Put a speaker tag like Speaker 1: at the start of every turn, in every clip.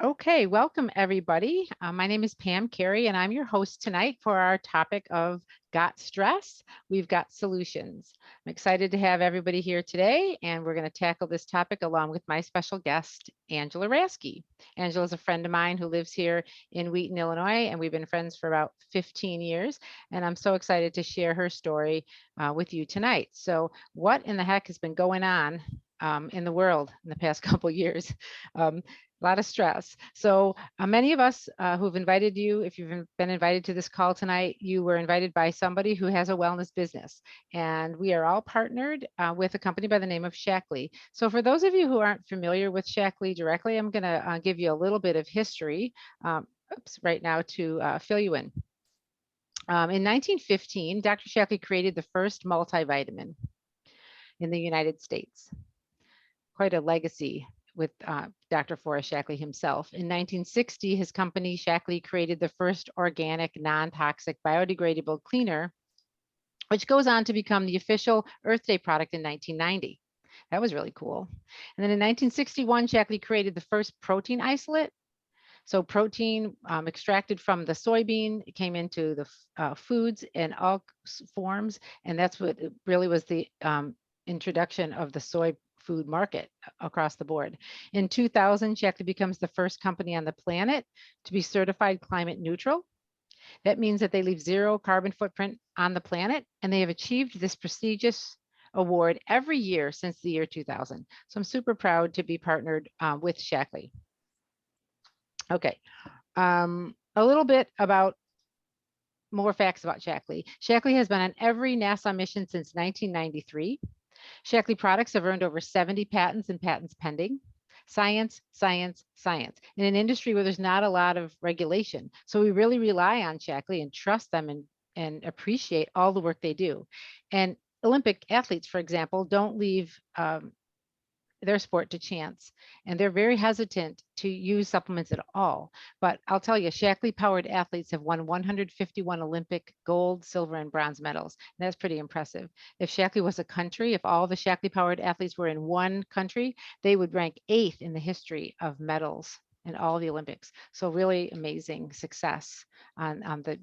Speaker 1: Okay, welcome everybody. My name is Pam Carey, and I'm your host tonight for our topic of Got Stress? We've got solutions. I'm excited to have everybody here today, and we're going to tackle this topic along with my special guest, Angela Rasky. Angela is a friend of mine who lives here in Wheaton, Illinois, and we've been friends for about 15 years. And I'm so excited to share her story with you tonight. So, what in the heck has been going on in the world in the past couple years? Um, a lot of stress. So many of us who've invited you, if you've been invited to this call tonight, you were invited by somebody who has a wellness business. And we are all partnered with a company by the name of Shaklee. So for those of you who aren't familiar with Shaklee directly, I'm going to give you a little bit of history right now to fill you in. In 1915, Dr. Shaklee created the first multivitamin in the United States. Quite a legacy with Dr. Forrest Shaklee himself. In 1960, his company Shaklee created the first organic, non-toxic, biodegradable cleaner, which goes on to become the official Earth Day product in 1990. That was really cool. And then in 1961, Shaklee created the first protein isolate. So protein extracted from the soybean came into the foods in all forms, and that's what really was the introduction of the soy food market across the board. In 2000, Shaklee becomes the first company on the planet to be certified climate neutral. That means that they leave zero carbon footprint on the planet, and they have achieved this prestigious award every year since the year 2000. So I'm super proud to be partnered with Shaklee. Okay, a little bit about more facts about Shaklee. Shaklee has been on every NASA mission since 1993. Shaklee products have earned over 70 patents and patents pending. Science, science, science in an industry where there's not a lot of regulation. So we really rely on Shaklee and trust them and appreciate all the work they do. And Olympic athletes, for example, don't leave their sport to chance. And they're very hesitant to use supplements at all. But I'll tell you, Shaklee powered athletes have won 151 Olympic gold, silver, and bronze medals. And that's pretty impressive. If Shaklee was a country, if all the Shaklee powered athletes were in one country, they would rank 8th in the history of medals in all the Olympics. So really amazing success on the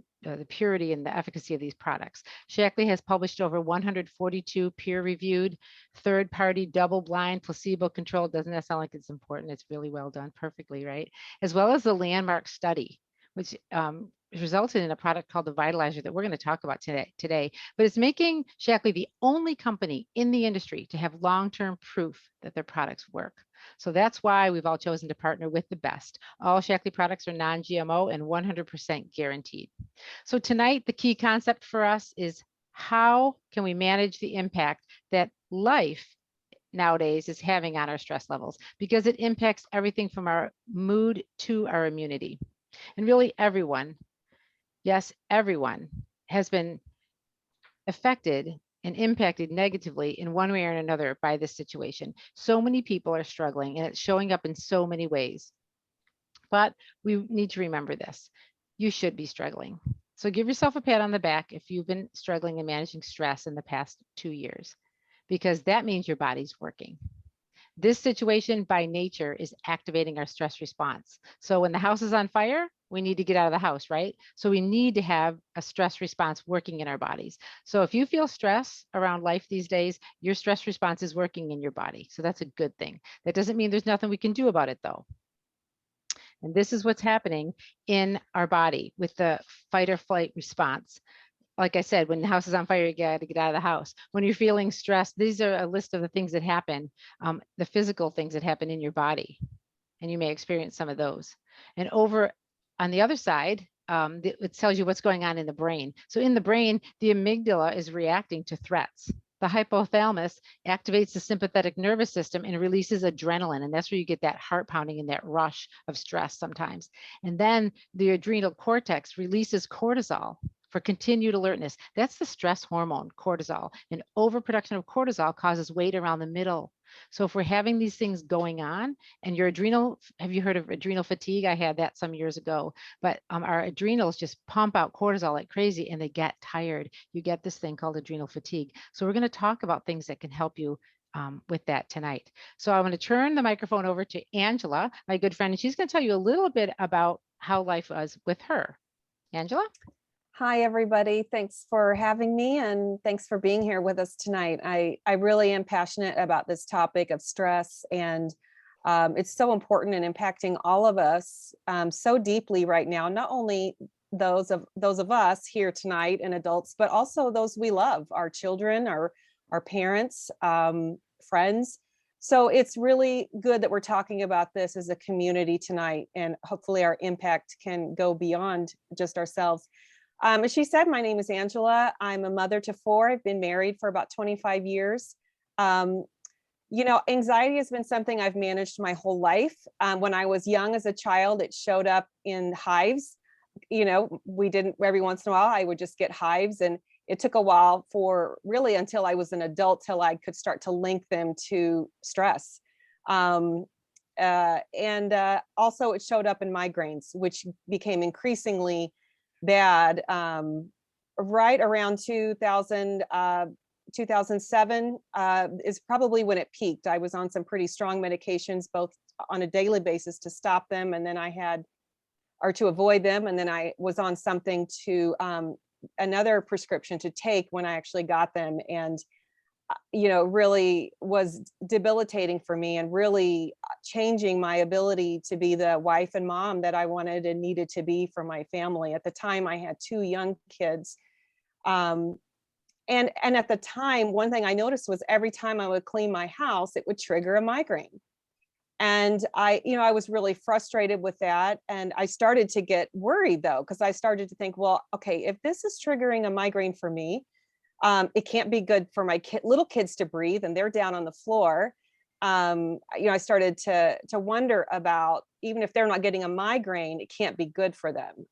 Speaker 1: purity and the efficacy of these products. Shaklee has published over 142 peer-reviewed, third-party, double-blind, placebo-controlled. Doesn't that sound like it's important? It's really well done, perfectly, right? As well as the landmark study, which resulted in a product called the Vitalizer that we're going to talk about today. But it's making Shaklee the only company in the industry to have long-term proof that their products work. So that's why we've all chosen to partner with the best. All Shaklee products are non-GMO and 100% guaranteed. So tonight, the key concept for us is how can we manage the impact that life nowadays is having on our stress levels, because it impacts everything from our mood to our immunity. And really everyone, yes, everyone has been affected and impacted negatively in one way or another by this situation. So many people are struggling and it's showing up in so many ways. But we need to remember this. You should be struggling. So give yourself a pat on the back if you've been struggling and managing stress in the past 2 years, because that means your body's working. This situation by nature is activating our stress response. So when the house is on fire, we need to get out of the house, right? So we need to have a stress response working in our bodies. So if you feel stress around life these days, your stress response is working in your body. So that's a good thing. That doesn't mean there's nothing we can do about it though. And this is what's happening in our body with the fight or flight response. Like I said, when the house is on fire, you got to get out of the house. When you're feeling stressed, these are a list of the things that happen, the physical things that happen in your body. And you may experience some of those. And over on the other side, it tells you what's going on in the brain. So in the brain, the amygdala is reacting to threats. The hypothalamus activates the sympathetic nervous system and releases adrenaline. And that's where you get that heart pounding and that rush of stress sometimes. And then the adrenal cortex releases cortisol for continued alertness. That's the stress hormone, cortisol. And overproduction of cortisol causes weight around the middle. So if we're having these things going on and your adrenal, have you heard of adrenal fatigue? I had that some years ago, but our adrenals just pump out cortisol like crazy and they get tired. You get this thing called adrenal fatigue. So we're going to talk about things that can help you with that tonight. So I'm going to turn the microphone over to Angela, my good friend, and she's going to tell you a little bit about how life was with her. Angela?
Speaker 2: Hi, everybody. Thanks for having me and thanks for being here with us tonight. I really am passionate about this topic of stress, and it's so important and impacting all of us so deeply right now, not only those of us here tonight and adults, but also those we love, our children, our parents, friends. So it's really good that we're talking about this as a community tonight, and hopefully our impact can go beyond just ourselves. As she said, my name is Angela. I'm a mother to four. I've been married for about 25 years. Um, Anxiety has been something I've managed my whole life. When I was young as a child, it showed up in hives. We didn't, every once in a while, I would just get hives. And it took a while for really until I was an adult, till I could start to link them to stress. And also it showed up in migraines, which became increasingly bad right around 2007 is probably when it peaked. I was on some pretty strong medications, both on a daily basis to stop them, and then or to avoid them. And then I was on something to another prescription to take when I actually got them. And really was debilitating for me and really changing my ability to be the wife and mom that I wanted and needed to be for my family. At the time, I had two young kids. And at the time, one thing I noticed was every time I would clean my house, it would trigger a migraine. And I was really frustrated with that. And I started to get worried though, because I started to think, well, okay, if this is triggering a migraine for me, it can't be good for my little kids to breathe, and they're down on the floor. I started to wonder about, even if they're not getting a migraine, it can't be good for them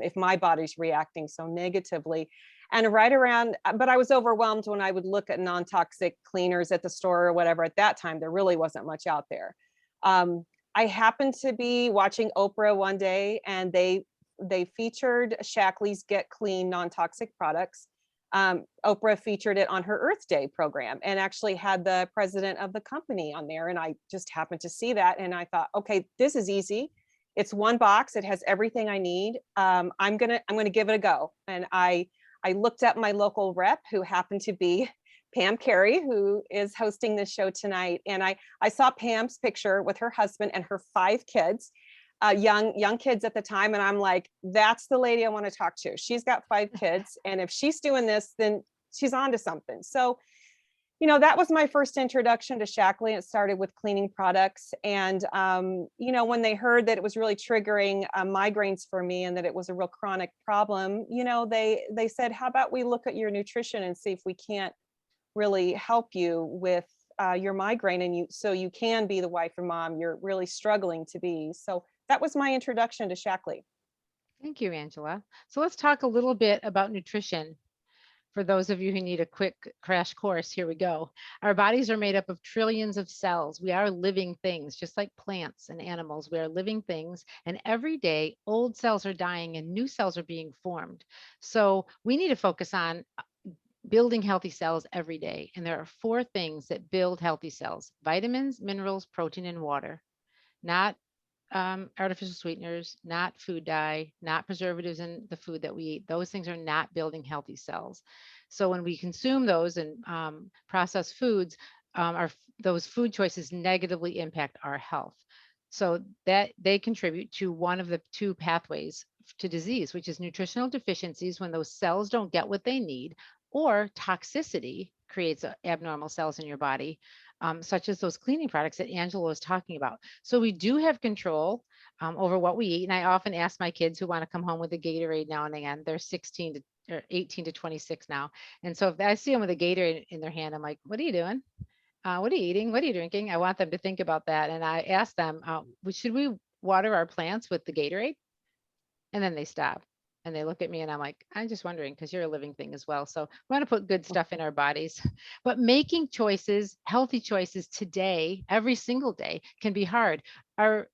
Speaker 2: if my body's reacting so negatively. And right around, but I was overwhelmed when I would look at non-toxic cleaners at the store or whatever. At that time, there really wasn't much out there. I happened to be watching Oprah one day, and they featured Shaklee's Get Clean non-toxic products. Oprah featured it on her Earth Day program and actually had the president of the company on there. And I just happened to see that. And I thought, okay, this is easy. It's one box. It has everything I need. I'm gonna give it a go. And I looked up my local rep, who happened to be Pam Carey, who is hosting this show tonight. And I saw Pam's picture with her husband and her 5 kids. Young kids at the time, and I'm like, that's the lady I want to talk to. She's got 5 kids, and if she's doing this, then she's on to something. So, that was my first introduction to Shaklee. It started with cleaning products, and when they heard that it was really triggering migraines for me and that it was a real chronic problem, they said, how about we look at your nutrition and see if we can't really help you with your migraine, and so you can be the wife or mom you're really struggling to be. So that was my introduction to Shaklee.
Speaker 1: Thank you, Angela. So let's talk a little bit about nutrition. For those of you who need a quick crash course, here we go. Our bodies are made up of trillions of cells. We are living things, just like plants and animals. We are living things. And every day, old cells are dying and new cells are being formed. So we need to focus on building healthy cells every day. And there are 4 things that build healthy cells: vitamins, minerals, protein, and water. Not artificial sweeteners, not food dye, not preservatives in the food that we eat. Those things are not building healthy cells. So when we consume those and processed foods, those food choices negatively impact our health. So that they contribute to one of the 2 pathways to disease, which is nutritional deficiencies, when those cells don't get what they need, or toxicity creates abnormal cells in your body, such as those cleaning products that Angela was talking about. So we do have control over what we eat. And I often ask my kids who want to come home with a Gatorade now and again, they're 16 to or 18 to 26 now. And so if I see them with a Gatorade in their hand, I'm like, what are you doing? What are you eating? What are you drinking? I want them to think about that. And I ask them, should we water our plants with the Gatorade? And then they stop and they look at me and I'm like, I'm just wondering, because you're a living thing as well. So we want to put good stuff in our bodies. But making choices, healthy choices today, every single day, can be hard.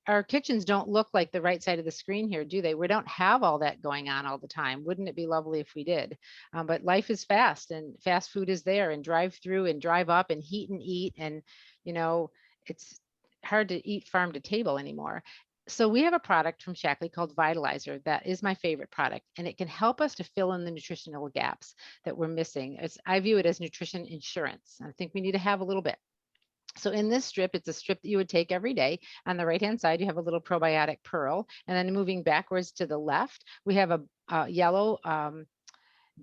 Speaker 1: our kitchens don't look like the right side of the screen here, do they? We don't have all that going on all the time. Wouldn't it be lovely if we did? But life is fast, and fast food is there, and drive through and drive up and heat and eat. And, you know, it's hard to eat farm to table anymore. So we have a product from Shaklee called Vitalizer that is my favorite product, and it can help us to fill in the nutritional gaps that we're missing. I view it as nutrition insurance. I think we need to have a little bit. So in this strip, it's a strip that you would take every day. On the right-hand side, you have a little probiotic pearl. And then moving backwards to the left, we have a yellow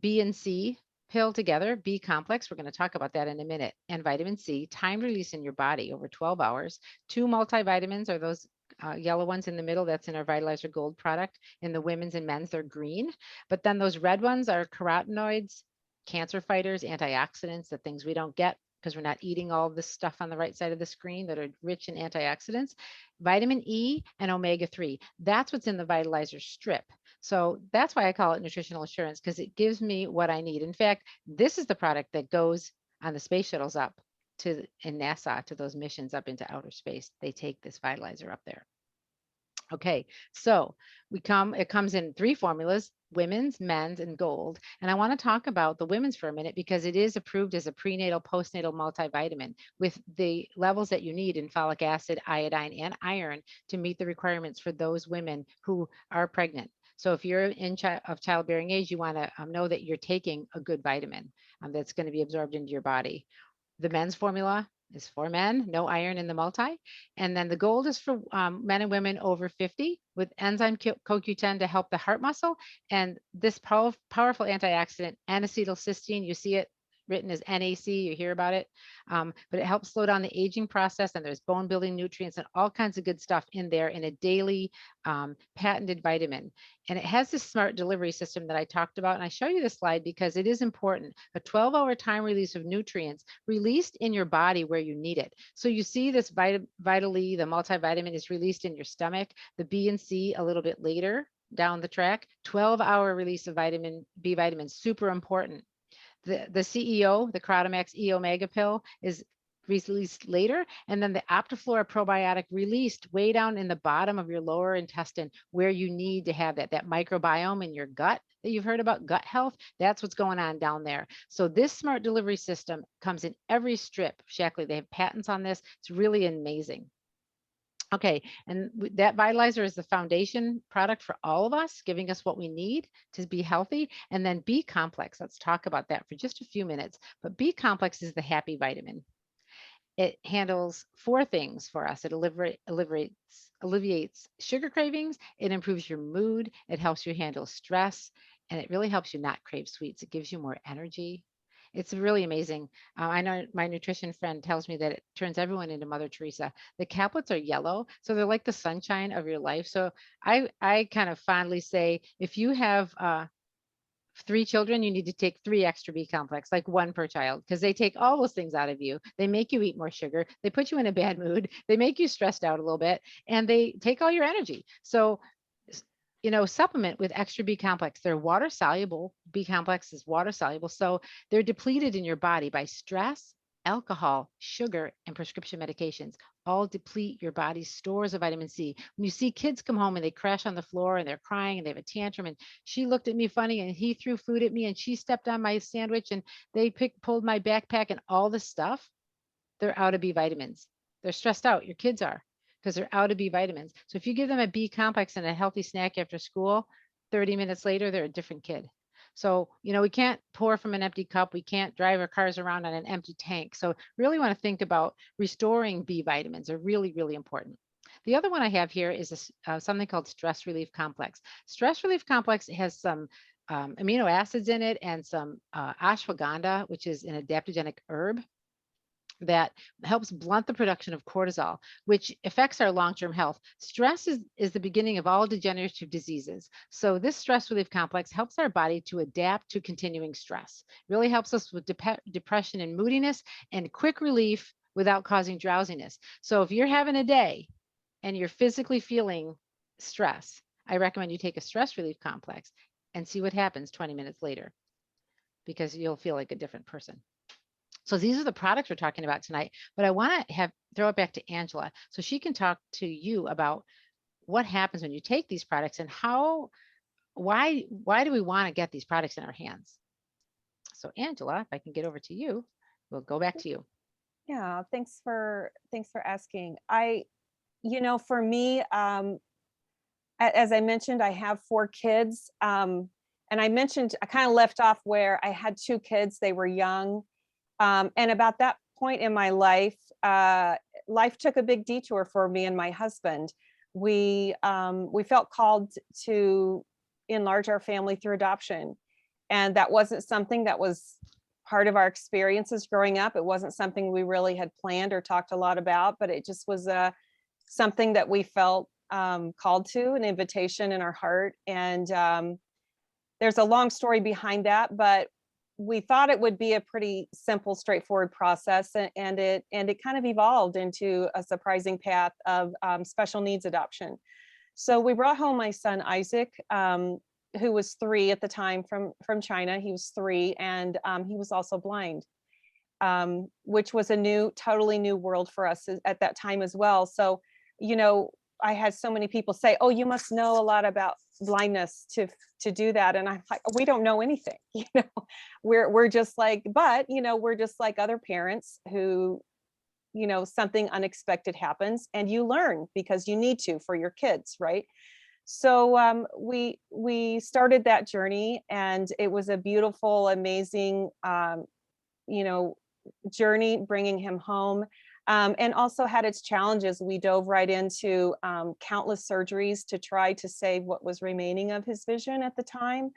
Speaker 1: B and C pill together, B complex. We're going to talk about that in a minute. And vitamin C, time release in your body over 12 hours. 2 multivitamins are those yellow ones in the middle. That's in our Vitalizer Gold product. In the women's and men's, they're green. But then those red ones are carotenoids, cancer fighters, antioxidants, the things we don't get because we're not eating all this stuff on the right side of the screen that are rich in antioxidants. Vitamin E and omega-3. That's what's in the Vitalizer strip. So that's why I call it nutritional assurance, because it gives me what I need. In fact, this is the product that goes on the space shuttles up to in NASA to those missions up into outer space. They take this Vitalizer up there. Okay, so it comes in 3 formulas, women's, men's, and gold. And I want to talk about the women's for a minute because it is approved as a prenatal, postnatal multivitamin with the levels that you need in folic acid, iodine, and iron to meet the requirements for those women who are pregnant. So if you're of childbearing age, you want to know that you're taking a good vitamin that's going to be absorbed into your body. The men's formula is for men, no iron in the multi. And then the gold is for men and women over 50 with enzyme CoQ10 to help the heart muscle. And this powerful antioxidant, N-acetylcysteine, you see it written as NAC, you hear about it, but it helps slow down the aging process, and there's bone building nutrients and all kinds of good stuff in there in a daily patented vitamin. And it has this smart delivery system that I talked about, and I show you this slide because it is important. A 12-hour time release of nutrients released in your body where you need it. So you see this Vitally, the multivitamin is released in your stomach, the B and C a little bit later down the track. 12-hour release of vitamin B vitamins, super important. The CEO, the Carotamax E Omega pill, is released later. And then the Optiflora probiotic released way down in the bottom of your lower intestine where you need to have that microbiome in your gut that you've heard about, gut health. That's what's going on down there. So this smart delivery system comes in every strip. Shaklee, they have patents on this. It's really amazing. Okay, and that Vitalizer is the foundation product for all of us, giving us what we need to be healthy. And then B complex, let's talk about that for just a few minutes. But B complex is the happy vitamin. It handles 4 things for us. It alleviates sugar cravings. It improves your mood. It helps you handle stress. And it really helps you not crave sweets. It gives you more energy. It's really amazing. I know my nutrition friend tells me that it turns everyone into Mother Teresa. The caplets are yellow, so they're like the sunshine of your life. So I kind of fondly say, if you have 3 children, you need to take 3 extra B complex, like 1 per child, because they take all those things out of you. They make you eat more sugar. They put you in a bad mood. They make you stressed out a little bit, and they take all your energy. So, supplement with extra B complex. They're water soluble. B complex is water soluble. So they're depleted in your body by stress, alcohol, sugar, and prescription medications. All deplete your body's stores of vitamin C. When you see kids come home and they crash on the floor and they're crying and they have a tantrum, and she looked at me funny and he threw food at me and she stepped on my sandwich and they pulled my backpack and all this stuff, they're out of B vitamins. They're stressed out. Your kids are, because they're out of B vitamins. So if you give them a B complex and a healthy snack after school, 30 minutes later, they're a different kid. So, we can't pour from an empty cup. We can't drive our cars around on an empty tank. So really want to think about restoring B vitamins are really, really important. The other one I have here is something called stress relief complex. Stress relief complex has some amino acids in it and some ashwagandha, which is an adaptogenic herb that helps blunt the production of cortisol, which affects our long-term health. Stress is the beginning of all degenerative diseases. So this stress relief complex helps our body to adapt to continuing stress. Really helps us with depression and moodiness and quick relief without causing drowsiness. So if you're having a day and you're physically feeling stress, I recommend you take a stress relief complex and see what happens 20 minutes later, because you'll feel like a different person. So these are the products we're talking about tonight, but I want to throw it back to Angela so she can talk to you about what happens when you take these products and why do we want to get these products in our hands? So Angela, if I can get over to you, we'll go back to you.
Speaker 2: Yeah, thanks for asking. For me, as I mentioned, I have 4 kids. And I mentioned I kind of left off where I had 2 kids, they were young. And about that point in my life, life took a big detour for me and my husband. We felt called to enlarge our family through adoption. And that wasn't something that was part of our experiences growing up. It wasn't something we really had planned or talked a lot about, but it just was something that we felt called to, an invitation in our heart. And there's a long story behind that, but we thought it would be a pretty simple, straightforward process, and it kind of evolved into a surprising path of special needs adoption. So we brought home my son Isaac, who was 3 at the time from China. He was 3, and he was also blind, which was a totally new world for us at that time as well. So, I had so many people say, "Oh, you must know a lot about blindness to do that," and I'm like, "We don't know anything." We're just like, but we're just like other parents who, something unexpected happens and you learn because you need to for your kids, right? So we started that journey, and it was a beautiful, amazing, you know, journey bringing him home, and also had its challenges. We dove right into countless surgeries to try to save what was remaining of his vision at the time.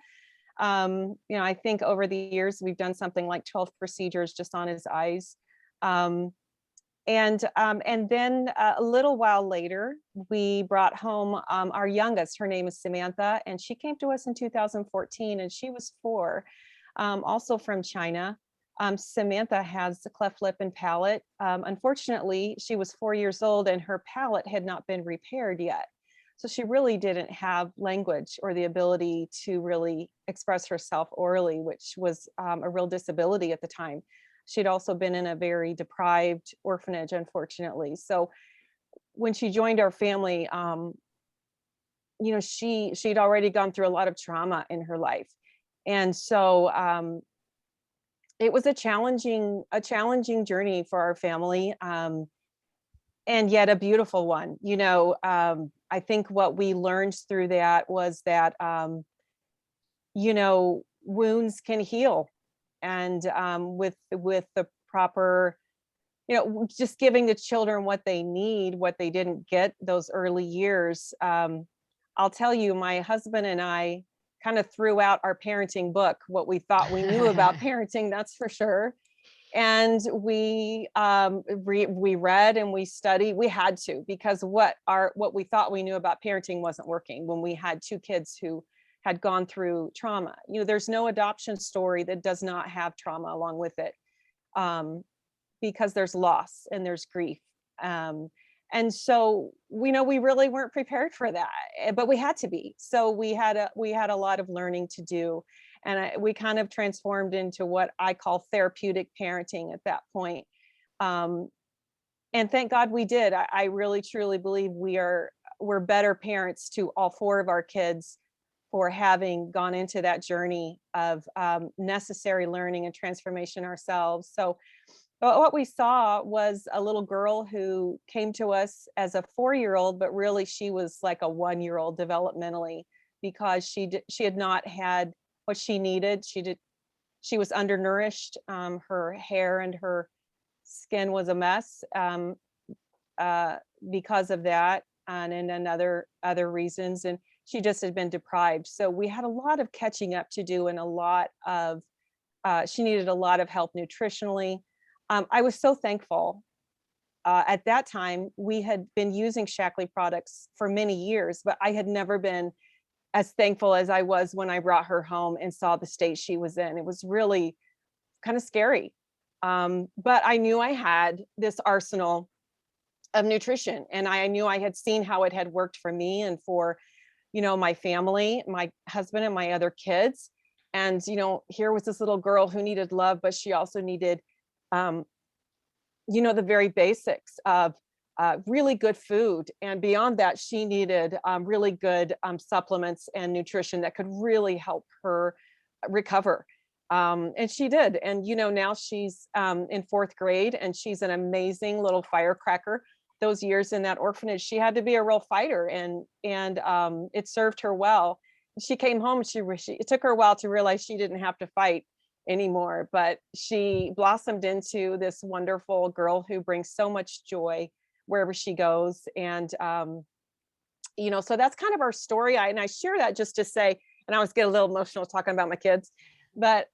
Speaker 2: I think over the years we've done something like 12 procedures just on his eyes. And then a little while later, we brought home our youngest. Her name is Samantha, and she came to us in 2014, and she was 4, also from China. Samantha has a cleft lip and palate. Unfortunately, she was 4 years old, and her palate had not been repaired yet. So she really didn't have language or the ability to really express herself orally, which was a real disability at the time. She'd also been in a very deprived orphanage, unfortunately. So when she joined our family, she'd already gone through a lot of trauma in her life. And so it was a challenging journey for our family, and yet a beautiful one. I think what we learned through that was that wounds can heal, and with the proper, just giving the children what they need, what they didn't get those early years. I'll tell you, my husband and I kind of threw out our parenting book, what we thought we knew about parenting, that's for sure. And we read and we studied. We had to, because what we thought we knew about parenting wasn't working when we had 2 kids who had gone through trauma. There's no adoption story that does not have trauma along with it, because there's loss and there's grief. And so we really weren't prepared for that, but we had to be. So we had a lot of learning to do, and we kind of transformed into what I call therapeutic parenting at that point. And thank God we did. I really truly believe we're better parents to all 4 of our kids for having gone into that journey of necessary learning and transformation ourselves. So what we saw was a little girl who came to us as a 4-year-old, but really she was like a 1-year-old developmentally, because she had not had what she needed. She was undernourished. Her hair and her skin was a mess because of that, and other reasons. And she just had been deprived. So we had a lot of catching up to do, and she needed a lot of help nutritionally. I was so thankful. At that time, we had been using Shaklee products for many years, but I had never been as thankful as I was when I brought her home and saw the state she was in. It was really kind of scary. But I knew I had this arsenal of nutrition, and I knew I had seen how it had worked for me and for my family, my husband and my other kids. And here was this little girl who needed love, but she also needed um, the very basics of really good food. And beyond that, she needed really good supplements and nutrition that could really help her recover. And she did. And, now she's in fourth grade and she's an amazing little firecracker. Those years in that orphanage, she had to be a real fighter, and it served her well. She came home. It took her a while to realize she didn't have to fight anymore, but she blossomed into this wonderful girl who brings so much joy wherever she goes. And so that's kind of our story. And I share that just to say, and I always get a little emotional talking about my kids, but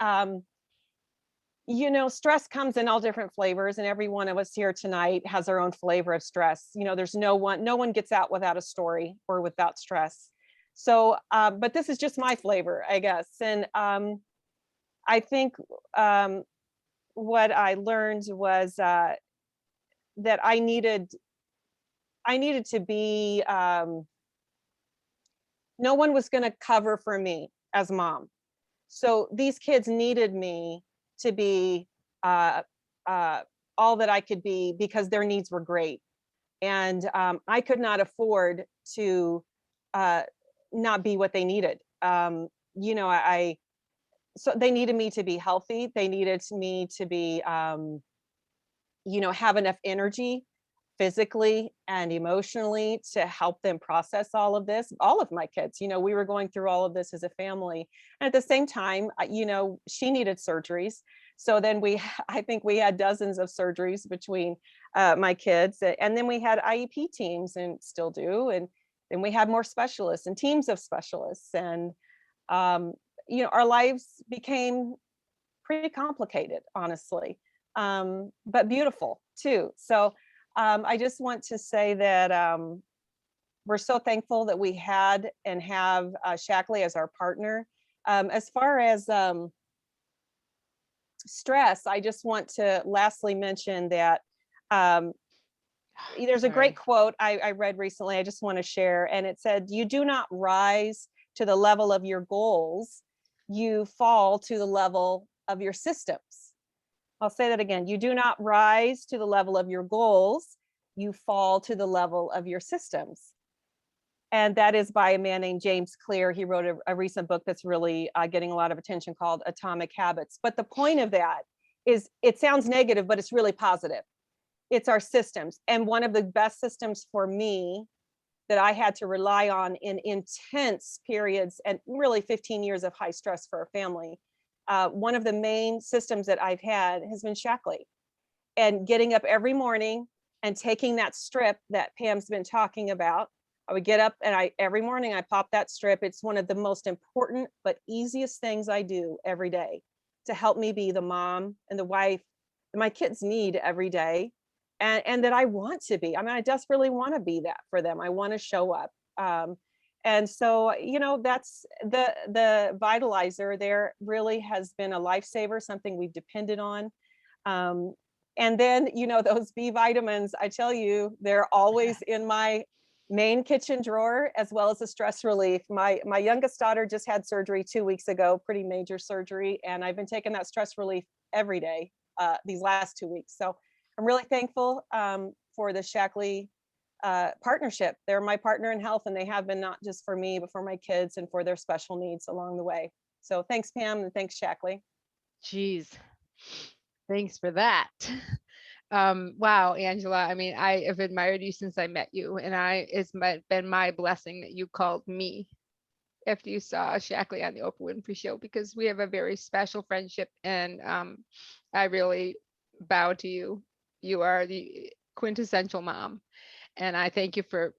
Speaker 2: stress comes in all different flavors, and every one of us here tonight has our own flavor of stress. There's no one gets out without a story or without stress. So, but this is just my flavor, I guess. And I think what I learned was that I needed to be. No one was going to cover for me as mom, so these kids needed me to be all that I could be because their needs were great, and I could not afford to not be what they needed. So they needed me to be healthy. They needed me to be, have enough energy physically and emotionally to help them process all of this. All of my kids, we were going through all of this as a family. And at the same time, she needed surgeries. So then I think we had dozens of surgeries between my kids. And then we had IEP teams, and still do. And then we had more specialists and teams of specialists. And our lives became pretty complicated, honestly, but beautiful too. So I just want to say that we're so thankful that we had and have Shaklee as our partner. As far as stress, I just want to lastly mention that there's a great quote I read recently. I just want to share, and it said, "You do not rise to the level of your goals, you fall to the level of your systems." I'll say that again. You do not rise to the level of your goals, you fall to the level of your systems. And that is by a man named James Clear. He wrote a recent book that's really getting a lot of attention called Atomic Habits. But the point of that is, it sounds negative, but it's really positive. It's our systems. And one of the best systems for me that I had to rely on in intense periods, and really 15 years of high stress for a family, one of the main systems that I've had has been Shaklee. And getting up every morning and taking that strip that Pam's been talking about. I would get up and every morning I pop that strip. It's one of the most important but easiest things I do every day to help me be the mom and the wife that my kids need every day, and that I want to be. I mean, I desperately want to be that for them. I want to show up. And so, that's the Vitalizer there really has been a lifesaver, something we've depended on. And then, those B vitamins, I tell you, they're always in my main kitchen drawer, as well as a stress relief. My youngest daughter just had surgery 2 weeks ago, pretty major surgery, and I've been taking that stress relief every day these last 2 weeks. So I'm really thankful for the Shaklee partnership. They're my partner in health, and they have been not just for me, but for my kids and for their special needs along the way. So thanks, Pam, and thanks, Shaklee.
Speaker 1: Geez, thanks for that. Wow, Angela. I mean, I have admired you since I met you, and it's been my blessing that you called me after you saw Shaklee on the Oprah Winfrey Show, because we have a very special friendship, and I really bow to you. You are the quintessential mom, and I thank you for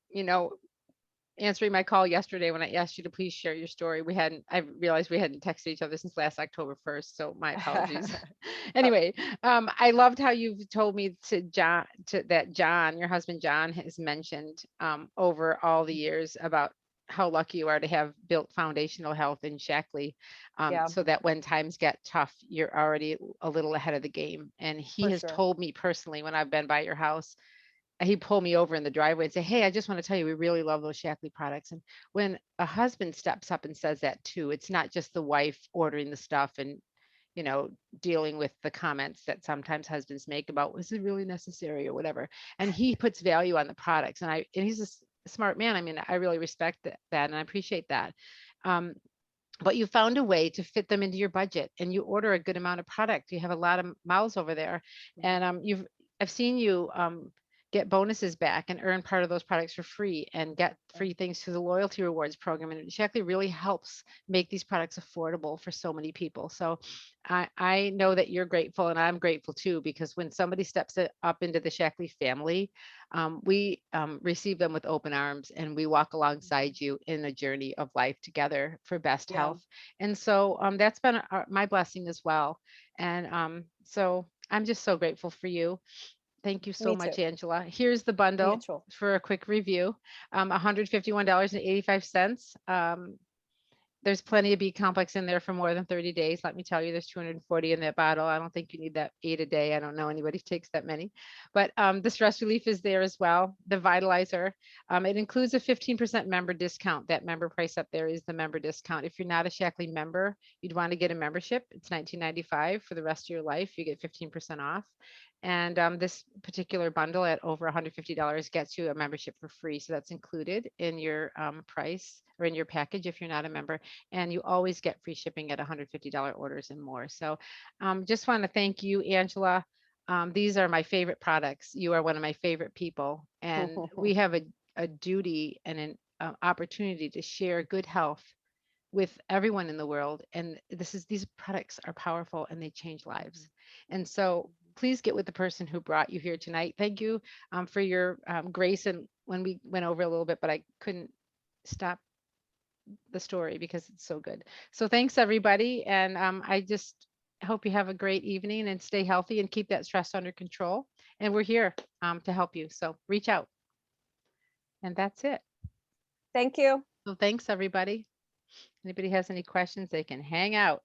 Speaker 1: answering my call yesterday when I asked you to please share your story. I realized we hadn't texted each other since last October 1st, so my apologies. Anyway, I loved how you've told me that John, your husband John, has mentioned over all the years about how lucky you are to have built foundational health in Shaklee,
Speaker 2: Yeah,
Speaker 1: so that when times get tough, you're already a little ahead of the game. And he
Speaker 2: for
Speaker 1: has
Speaker 2: sure.
Speaker 1: told me personally, when I've been by your house, he pulled me over in the driveway and say, "Hey, I just want to tell you, we really love those Shaklee products." And when a husband steps up and says that too, it's not just the wife ordering the stuff and dealing with the comments that sometimes husbands make about, was it really necessary or whatever. And he puts value on the products, and he's a smart man. I mean, I really respect that and I appreciate that. Um, but you found a way to fit them into your budget, and you order a good amount of product. You have a lot of mouths over there, and I've seen you get bonuses back and earn part of those products for free and get free things through the loyalty rewards program. And it actually really helps make these products affordable for so many people. So I know that you're grateful, and I'm grateful too, because when somebody steps up into the Shackley family, we receive them with open arms, and we walk alongside you in a journey of life together for best
Speaker 2: Yeah.
Speaker 1: health. And so that's been my blessing as well. And so I'm just so grateful for you. Thank you so
Speaker 2: Me
Speaker 1: much,
Speaker 2: too.
Speaker 1: Angela. Here's the bundle
Speaker 2: Mutual.
Speaker 1: for a quick review. $151.85. There's plenty of B complex in there for more than 30 days. Let me tell you, there's 240 in that bottle. I don't think you need that 8 a day. I don't know anybody who takes that many, but the stress relief is there as well. The vitalizer, it includes a 15% member discount. That member price up there is the member discount. If you're not a Shackley member, you'd want to get a membership. It's $19.95 for the rest of your life. You get 15% off. And this particular bundle at over $150 gets you a membership for free. So that's included in your price or in your package if you're not a member. And you always get free shipping at $150 orders and more. So just want to thank you, Angela. These are my favorite products. You are one of my favorite people. And we have a duty and an opportunity to share good health with everyone in the world. And these products are powerful and they change lives. And so please get with the person who brought you here tonight. Thank you for your grace. And when we went over a little bit, but I couldn't stop the story because it's so good. So thanks everybody. And I just hope you have a great evening and stay healthy and keep that stress under control. And we're here to help you. So reach out. And that's it.
Speaker 2: Thank you.
Speaker 1: So thanks everybody. Anybody has any questions, they can hang out.